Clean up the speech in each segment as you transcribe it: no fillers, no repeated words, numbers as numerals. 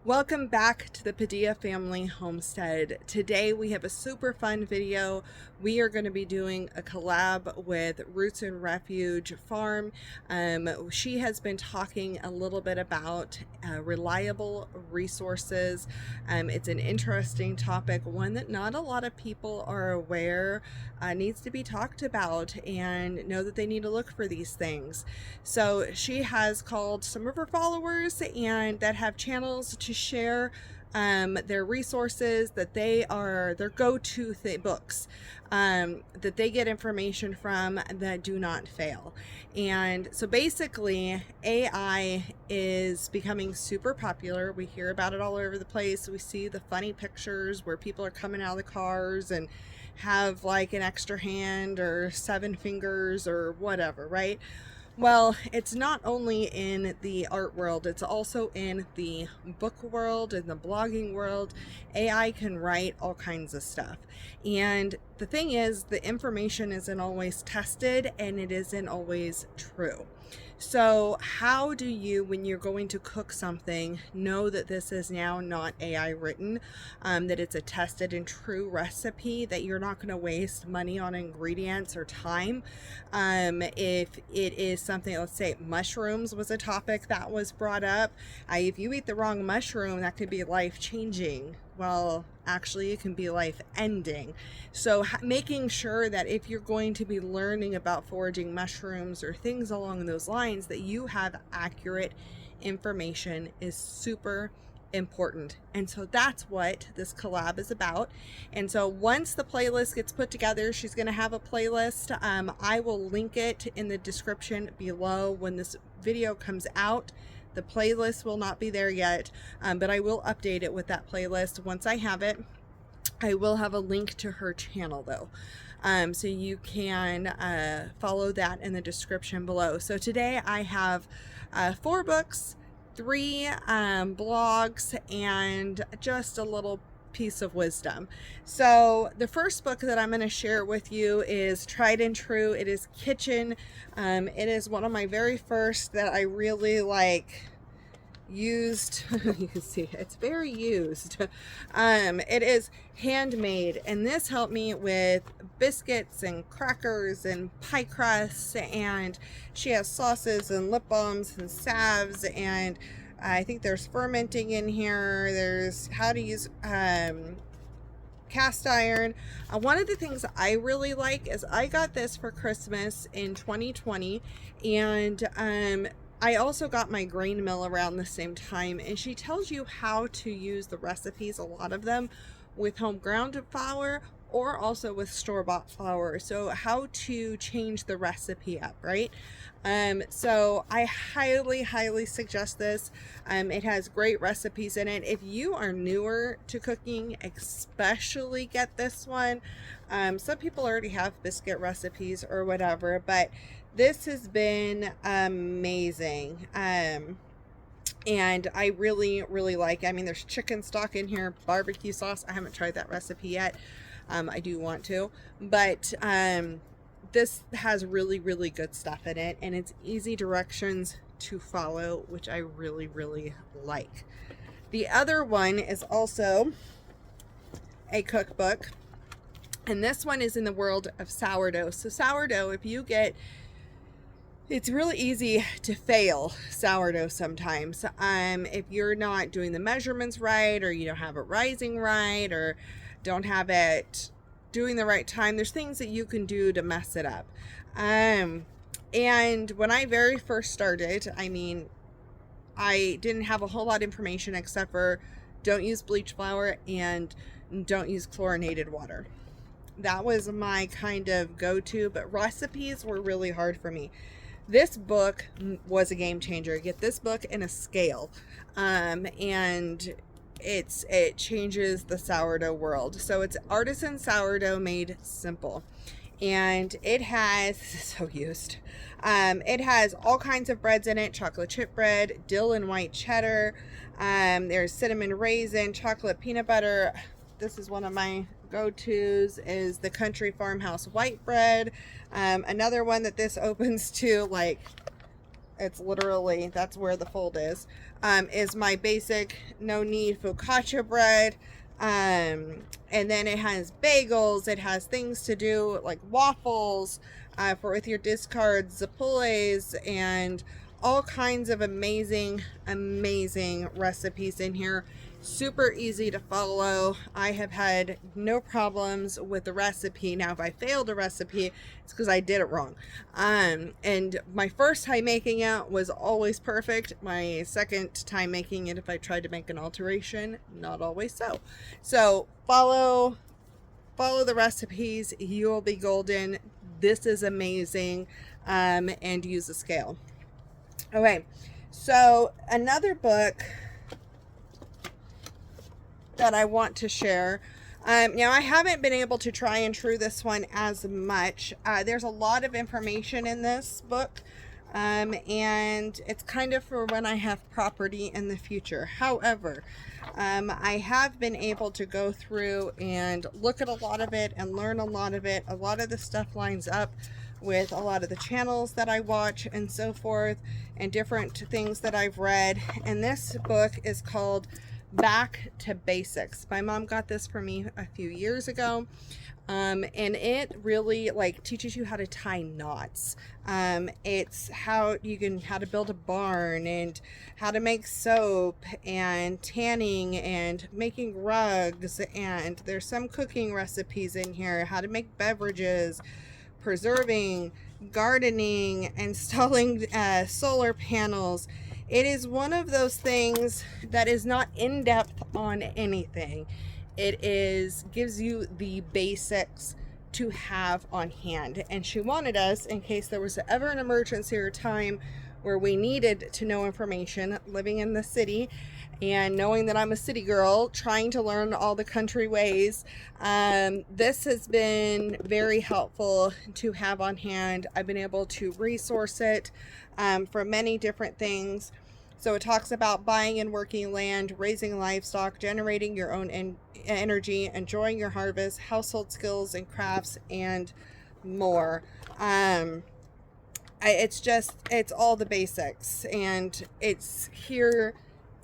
Welcome back to the Padilla Family Homestead. Today we have a super fun video. We are going to be doing a collab with Roots and Refuge Farm. She has been talking a little bit about reliable resources. It's an interesting topic, one that not a lot of people are aware needs to be talked about and know that they need to look for these things. So she has called some of her followers and that have channels to share their resources that they are their go-to books that they get information from that do not fail. And so basically AI is becoming super popular. We hear about it all over the place. We see the funny pictures where people are coming out of the cars and have like an extra hand or 7 fingers or whatever, right? Well, it's not only in the art world, it's also in the book world, in the blogging world. AI can write all kinds of stuff. And the thing is, the information isn't always tested and it isn't always true. So how do you, when you're going to cook something, know that this is now not AI written, that it's a tested and true recipe, that you're not going to waste money on ingredients or time? If it is something, let's say mushrooms was a topic that was brought up. If you eat the wrong mushroom, that could be life-changing. Well, actually it can be life ending. So making sure that if you're going to be learning about foraging mushrooms or things along those lines, that you have accurate information is super important. And so that's what this collab is about. And so once the playlist gets put together, she's going to have a playlist. I will link it in the description below when this video comes out. The playlist will not be there yet, but I will update it with that playlist once I have it. I will have a link to her channel though, so you can follow that in the description below. So today I have 4 books, 3 blogs, and just a little piece of wisdom. So the first book that I'm going to share with you is tried and true. It is Kitchen. It is one of my very first that I really used. You can see it's very used. It is handmade, and this helped me with biscuits and crackers and pie crusts, and she has sauces and lip balms and salves, and I think there's fermenting in here. There's how to use cast iron. One of the things I really like is I got this for Christmas in 2020, and I also got my grain mill around the same time, and she tells you how to use the recipes, a lot of them with home ground flour or also with store-bought flour. So how to change the recipe up, right? So I highly suggest this. It has great recipes in it. If you are newer to cooking, especially get this one. Some people already have biscuit recipes or whatever, but this has been amazing. And I really like it. I mean, there's chicken stock in here, barbecue sauce. I haven't tried that recipe yet. I do want to, but this has really good stuff in it, and it's easy directions to follow, which I really like. The other one is also a cookbook, and this one is in the world of sourdough. So sourdough, it's really easy to fail sourdough sometimes. If you're not doing the measurements right, or you don't have it rising right, or don't have it doing the right time, there's things that you can do to mess it up. And when I very first started, I mean, I didn't have a whole lot of information except for don't use bleach flour and don't use chlorinated water. That was my kind of go-to, but recipes were really hard for me. This book was a game changer. Get this book in a scale, and it changes the sourdough world. So it's artisan sourdough made simple, and it has so used. It has all kinds of breads in it: chocolate chip bread, dill and white cheddar. There's cinnamon raisin, chocolate peanut butter. This is one of my go-tos is the country farmhouse white bread. Another one that this opens to, like, it's literally, that's where the fold is my basic no knead focaccia bread. And then it has bagels, it has things to do like waffles, for with your discards, zappoles, and all kinds of amazing recipes in here. Super easy to follow. I have had no problems with the recipe. Now if I failed a recipe, it's because I did it wrong. And my first time making it was always perfect. My second time making it, if I tried to make an alteration, not always so. So follow the recipes, you will be golden. This is amazing. And use a scale. Okay, so another book that I want to share. Now, I haven't been able to try and true this one as much. There's a lot of information in this book, and it's kind of for when I have property in the future. However, I have been able to go through and look at a lot of it and learn a lot of it. A lot of the stuff lines up with a lot of the channels that I watch and so forth, and different things that I've read. And this book is called Back to Basics. My mom got this for me a few years ago, and it really like teaches you how to tie knots. It's how to build a barn, and how to make soap, and tanning, and making rugs, and there's some cooking recipes in here, how to make beverages, preserving, gardening, installing solar panels. It is one of those things that is not in depth on anything. It gives you the basics to have on hand. And she wanted us, in case there was ever an emergency or time where we needed to know information, living in the city and knowing that I'm a city girl trying to learn all the country ways, this has been very helpful to have on hand. I've been able to resource it for many different things. So it talks about buying and working land, raising livestock, generating your own energy, enjoying your harvest, household skills and crafts, and more. It's all the basics, and it's here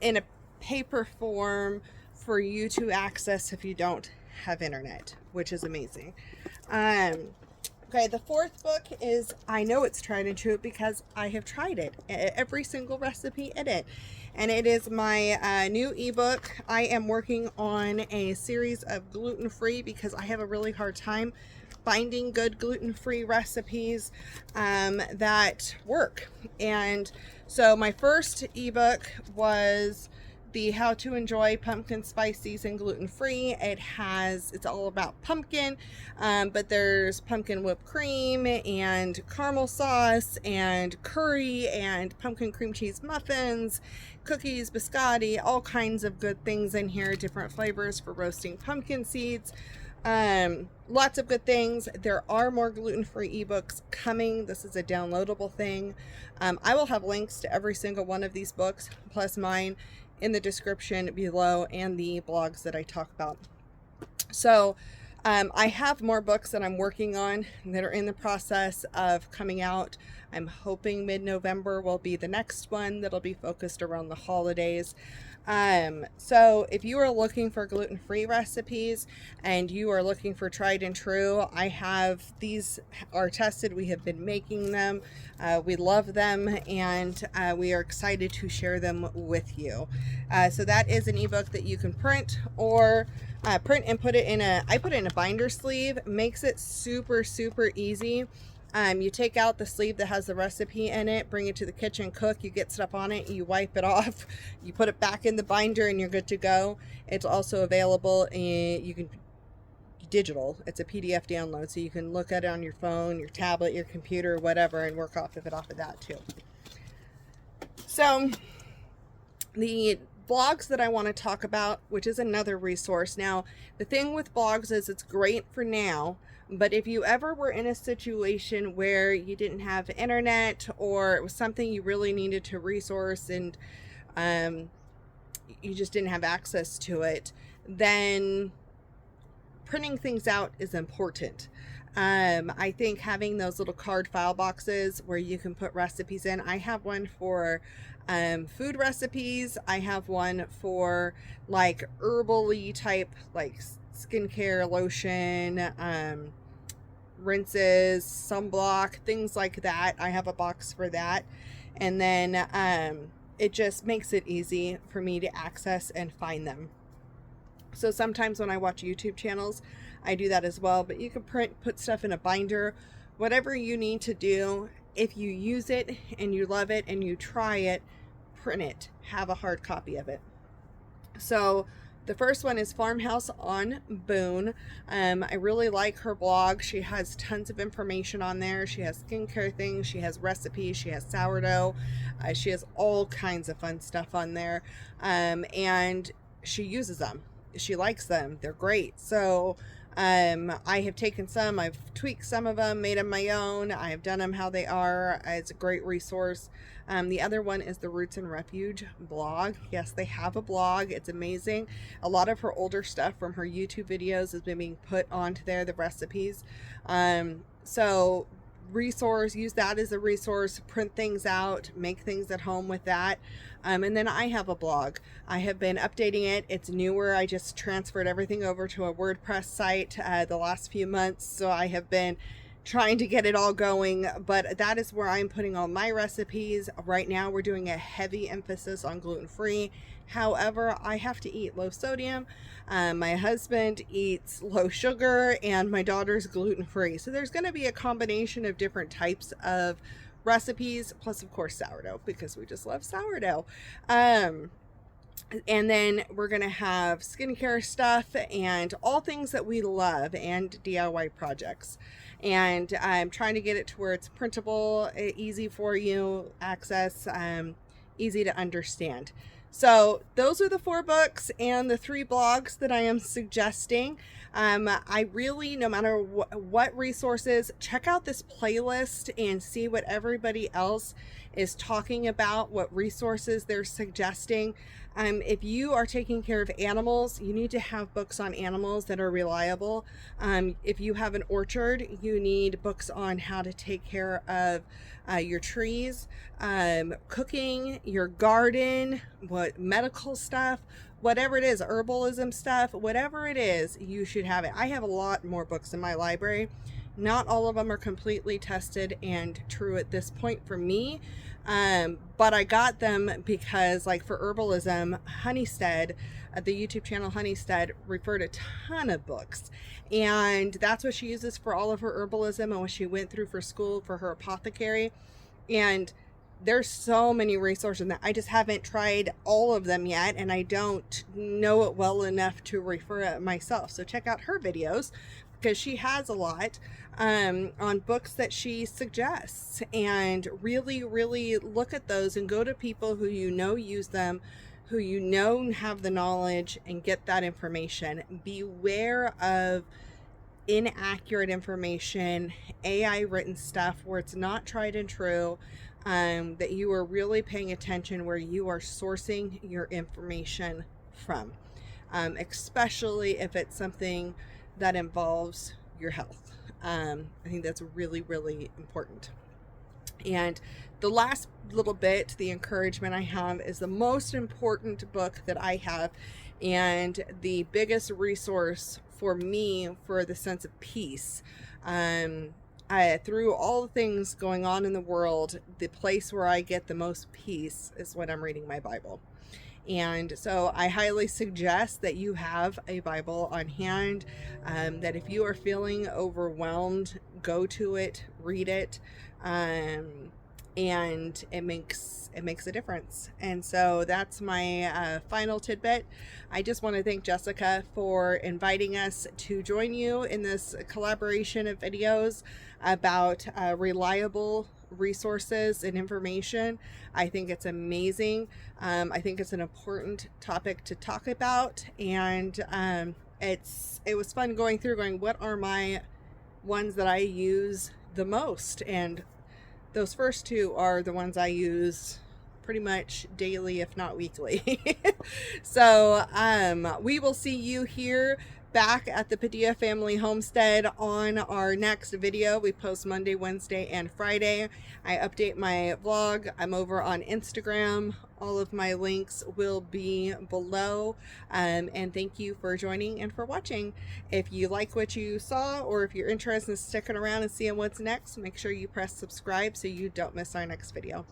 in a paper form for you to access if you don't have internet, which is amazing. Okay, the fourth book is, I know it's tried and true because I have tried it, every single recipe in it. And it is my new ebook. I am working on a series of gluten-free because I have a really hard time finding good gluten-free recipes that work. And so my first ebook was the How to Enjoy Pumpkin Spice Seasoned Gluten-Free. It's all about pumpkin, but there's pumpkin whipped cream and caramel sauce and curry and pumpkin cream cheese muffins, cookies, biscotti, all kinds of good things in here, different flavors for roasting pumpkin seeds. Lots of good things. There are more gluten-free ebooks coming. This is a downloadable thing. I will have links to every single one of these books, plus mine, in the description below, and the blogs that I talk about. So I have more books that I'm working on that are in the process of coming out. I'm hoping mid-November will be the next one that'll be focused around the holidays. So if you are looking for gluten-free recipes and you are looking for tried and true, these are tested. We have been making them. We love them, and we are excited to share them with you. So that is an ebook that you can print, or print and put it I put it in a binder sleeve. Makes it super easy. You take out the sleeve that has the recipe in it, bring it to the kitchen, cook, you get stuff on it, you wipe it off, you put it back in the binder, and you're good to go. It's also available digital. It's a PDF download, so you can look at it on your phone, your tablet, your computer, whatever, and work off of that too. So the blogs that I want to talk about, which is another resource. Now, the thing with blogs is it's great for now, but if you ever were in a situation where you didn't have internet, or it was something you really needed to resource and you just didn't have access to it, then printing things out is important. I think having those little card file boxes where you can put recipes in. I have one for food recipes. I have one for like herbal-y type, like skincare, lotion, rinses, sunblock, things like that. I have a box for that. And then it just makes it easy for me to access and find them. So sometimes when I watch YouTube channels, I do that as well, but you can put stuff in a binder, whatever you need to do. If you use it and you love it and you try it, print it, have a hard copy of it. So the first one is Farmhouse on Boone. I really like her blog. She has tons of information on there. She has skincare things, she has recipes, she has sourdough, she has all kinds of fun stuff on there, and she uses them. She likes them. They're great. So I have taken some, I've tweaked some of them, made them my own. I have done them how they are. It's a great resource. The other one is the Roots and Refuge blog. Yes, they have a blog. It's amazing. A lot of her older stuff from her YouTube videos has been being put onto there, the recipes. So resource, use that as a resource, print things out, make things at home with that. And then I have a blog. I have been updating it. It's newer. I just transferred everything over to a WordPress site the last few months. So I have been trying to get it all going, but that is where I'm putting all my recipes. Right now we're doing a heavy emphasis on gluten-free. However, I have to eat low sodium. My husband eats low sugar and my daughter's gluten-free. So there's going to be a combination of different types of recipes, plus of course sourdough, because we just love sourdough. And then we're going to have skincare stuff and all things that we love and DIY projects. And I'm trying to get it to where it's printable, easy for you access, easy to understand. So those are the 4 books and the 3 blogs that I am suggesting. I really, no matter what resources, check out this playlist and see what everybody else is talking about, what resources they're suggesting. If you are taking care of animals, you need to have books on animals that are reliable. If you have an orchard, you need books on how to take care of your trees, cooking, your garden, what medical stuff, whatever it is, herbalism stuff, whatever it is, you should have it. I have a lot more books in my library. Not all of them are completely tested and true at this point for me. But I got them because, like, for herbalism, Honeystead, the YouTube channel Honeystead, referred a ton of books. And that's what she uses for all of her herbalism and what she went through for school for her apothecary. And there's so many resources that I just haven't tried all of them yet, and I don't know it well enough to refer it myself. So check out her videos, because she has a lot on books that she suggests, and really, really look at those and go to people who you know use them, who you know have the knowledge, and get that information. Beware of inaccurate information, AI written stuff where it's not tried and true, that you are really paying attention where you are sourcing your information from, especially if it's something that involves your health. I think that's really, really important. And the last little bit, the encouragement I have, is the most important book that I have and the biggest resource for me for the sense of peace. Through all the things going on in the world, the place where I get the most peace is when I'm reading my Bible. And so I highly suggest that you have a Bible on hand, that if you are feeling overwhelmed, go to it, read it, and it makes a difference. And so that's my final tidbit. I just want to thank Jessica for inviting us to join you in this collaboration of videos about reliable resources and information. I think it's amazing. I think it's an important topic to talk about, and it was fun going what are my ones that I use the most, and those first 2 are the ones I use pretty much daily, if not weekly. So we will see you here back at the Padilla family homestead on our next video. We post Monday, Wednesday, and Friday. I update my vlog. I'm over on Instagram. All of my links will be below. And thank you for joining and for watching. If you like what you saw, or if you're interested in sticking around and seeing what's next, make sure you press subscribe so you don't miss our next video.